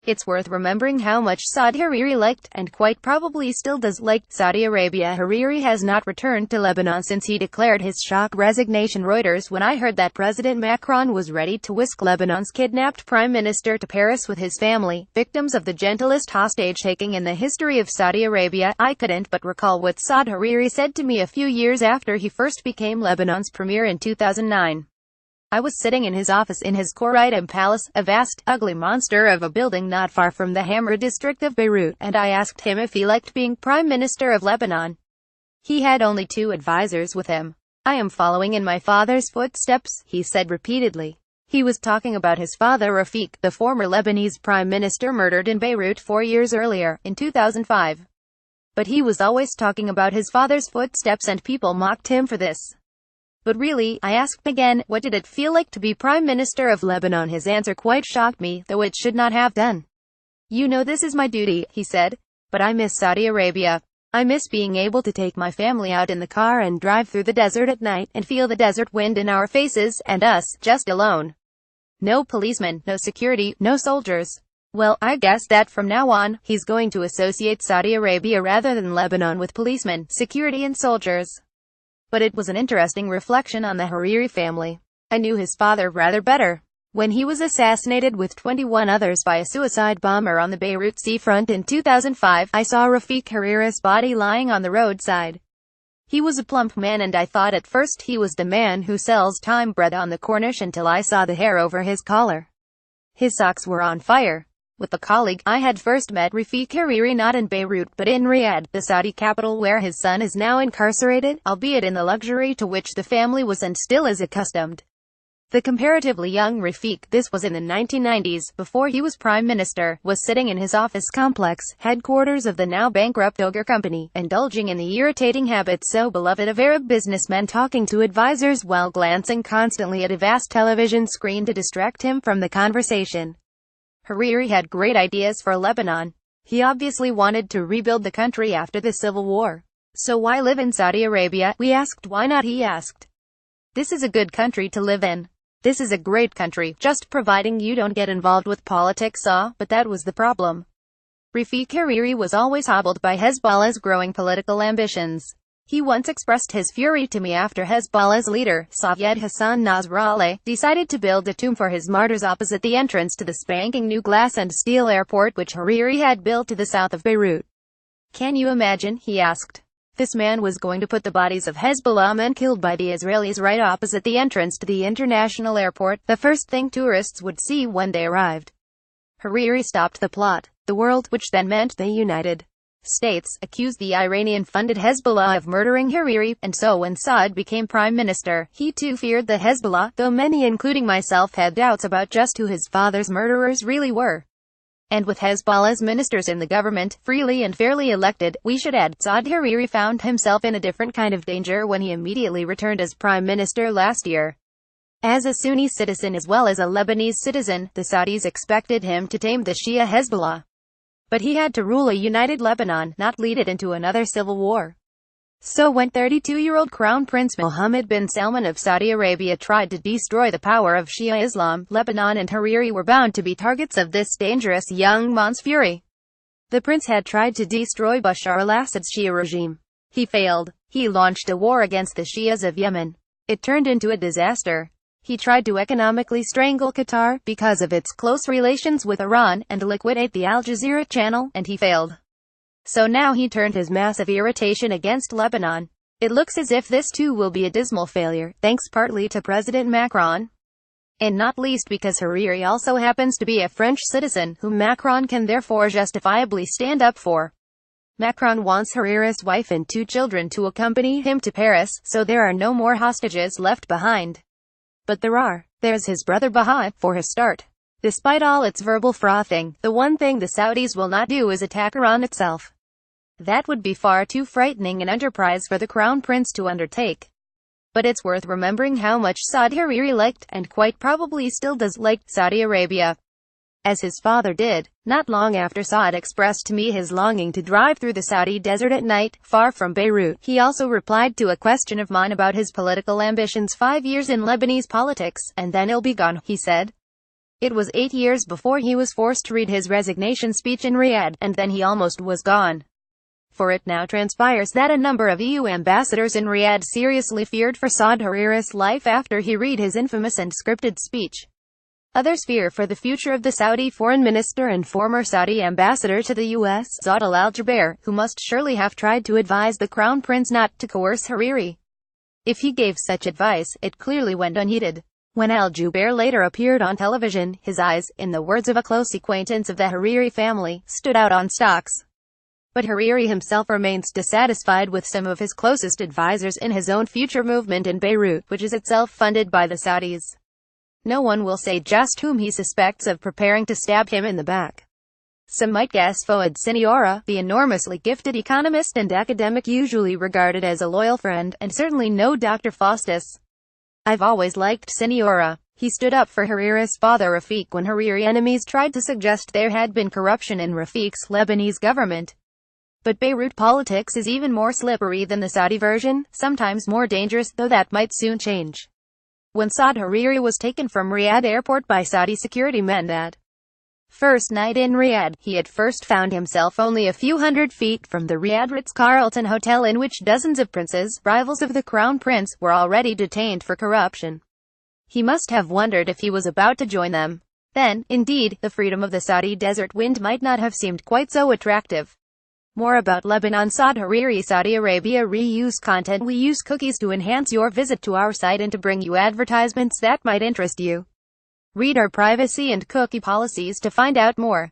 It's worth remembering how much Saad Hariri liked, and quite probably still does like, Saudi Arabia. Hariri has not returned to Lebanon since he declared his shock resignation. Reuters When I heard that President Macron was ready to whisk Lebanon's kidnapped prime minister to Paris with his family, victims of the gentlest hostage-taking in the history of Saudi Arabia, I couldn't but recall what Saad Hariri said to me a few years after he first became Lebanon's premier in 2009. I was sitting in his office in his Khoraitim Palace, a vast, ugly monster of a building not far from the Hamra district of Beirut, and I asked him if he liked being Prime Minister of Lebanon. He had only 2 advisors with him. "I am following in my father's footsteps," he said repeatedly. He was talking about his father Rafik, the former Lebanese Prime Minister murdered in Beirut 4 years earlier, in 2005. But he was always talking about his father's footsteps and people mocked him for this. But really, I asked again, what did it feel like to be Prime Minister of Lebanon? His answer quite shocked me, though it should not have done. "You know this is my duty," he said. "But I miss Saudi Arabia. I miss being able to take my family out in the car and drive through the desert at night, and feel the desert wind in our faces, and us, just alone. No policemen, no security, no soldiers." Well, I guess that from now on, he's going to associate Saudi Arabia rather than Lebanon with policemen, security and soldiers. But it was an interesting reflection on the Hariri family. I knew his father rather better. When he was assassinated with 21 others by a suicide bomber on the Beirut seafront in 2005, I saw Rafik Hariri's body lying on the roadside. He was a plump man and I thought at first he was the man who sells time bread on the Corniche until I saw the hair over his collar. His socks were on fire. With a colleague, I had first met Rafik Hariri not in Beirut but in Riyadh, the Saudi capital where his son is now incarcerated, albeit in the luxury to which the family was and still is accustomed. The comparatively young Rafik, this was in the 1990s, before he was prime minister, was sitting in his office complex, headquarters of the now bankrupt Ogre company, indulging in the irritating habit so beloved of Arab businessmen, talking to advisors while glancing constantly at a vast television screen to distract him from the conversation. Hariri had great ideas for Lebanon. He obviously wanted to rebuild the country after the civil war. "So why live in Saudi Arabia?" we asked. "Why not?" he asked. "This is a good country to live in. This is a great country, just providing you don't get involved with politics." But that was the problem. Rafik Hariri was always hobbled by Hezbollah's growing political ambitions. He once expressed his fury to me after Hezbollah's leader, Syed Hassan Nasrallah, decided to build a tomb for his martyrs opposite the entrance to the spanking new glass and steel airport which Hariri had built to the south of Beirut. "Can you imagine?" he asked. "This man was going to put the bodies of Hezbollah men killed by the Israelis right opposite the entrance to the international airport, the first thing tourists would see when they arrived." Hariri stopped the plot. The world, which then meant the United States, accused the Iranian-funded Hezbollah of murdering Hariri, and so when Saad became prime minister, he too feared the Hezbollah, though many including myself had doubts about just who his father's murderers really were. And with Hezbollah's ministers in the government, freely and fairly elected, we should add, Saad Hariri found himself in a different kind of danger when he immediately returned as prime minister last year. As a Sunni citizen as well as a Lebanese citizen, the Saudis expected him to tame the Shia Hezbollah. But he had to rule a united Lebanon, not lead it into another civil war. So when 32-year-old Crown Prince Mohammed bin Salman of Saudi Arabia tried to destroy the power of Shia Islam, Lebanon and Hariri were bound to be targets of this dangerous young man's fury. The prince had tried to destroy Bashar al-Assad's Shia regime. He failed. He launched a war against the Shias of Yemen. It turned into a disaster. He tried to economically strangle Qatar, because of its close relations with Iran, and liquidate the Al Jazeera channel, and he failed. So now he turned his massive irritation against Lebanon. It looks as if this too will be a dismal failure, thanks partly to President Macron, and not least because Hariri also happens to be a French citizen, whom Macron can therefore justifiably stand up for. Macron wants Hariri's wife and 2 children to accompany him to Paris, so there are no more hostages left behind. But there are. There's his brother Baha, for a start. Despite all its verbal frothing, the one thing the Saudis will not do is attack Iran itself. That would be far too frightening an enterprise for the Crown Prince to undertake. But it's worth remembering how much Saad Hariri liked, and quite probably still does like, Saudi Arabia. As his father did. Not long after Saad expressed to me his longing to drive through the Saudi desert at night, far from Beirut, he also replied to a question of mine about his political ambitions: 5 years in Lebanese politics, and then he'll be gone, he said. It was 8 years before he was forced to read his resignation speech in Riyadh, and then he almost was gone. For it now transpires that a number of EU ambassadors in Riyadh seriously feared for Saad Hariri's life after he read his infamous and scripted speech. Others fear for the future of the Saudi foreign minister and former Saudi ambassador to the U.S., Saad al-Jubair, who must surely have tried to advise the crown prince not to coerce Hariri. If he gave such advice, it clearly went unheeded. When al-Jubair later appeared on television, his eyes, in the words of a close acquaintance of the Hariri family, stood out on stocks. But Hariri himself remains dissatisfied with some of his closest advisors in his own future movement in Beirut, which is itself funded by the Saudis. No one will say just whom he suspects of preparing to stab him in the back. Some might guess Fouad Siniora, the enormously gifted economist and academic usually regarded as a loyal friend, and certainly no Dr. Faustus. I've always liked Siniora. He stood up for Hariri's father Rafiq when Hariri enemies tried to suggest there had been corruption in Rafiq's Lebanese government. But Beirut politics is even more slippery than the Saudi version, sometimes more dangerous, though that might soon change. When Saad Hariri was taken from Riyadh airport by Saudi security men that first night in Riyadh, he at first found himself only a few hundred feet from the Riyadh Ritz-Carlton hotel in which dozens of princes, rivals of the crown prince, were already detained for corruption. He must have wondered if he was about to join them. Then, indeed, the freedom of the Saudi desert wind might not have seemed quite so attractive. More about Lebanon. Saad Hariri. Saudi Arabia reuse content. We use cookies to enhance your visit to our site and to bring you advertisements that might interest you. Read our privacy and cookie policies to find out more.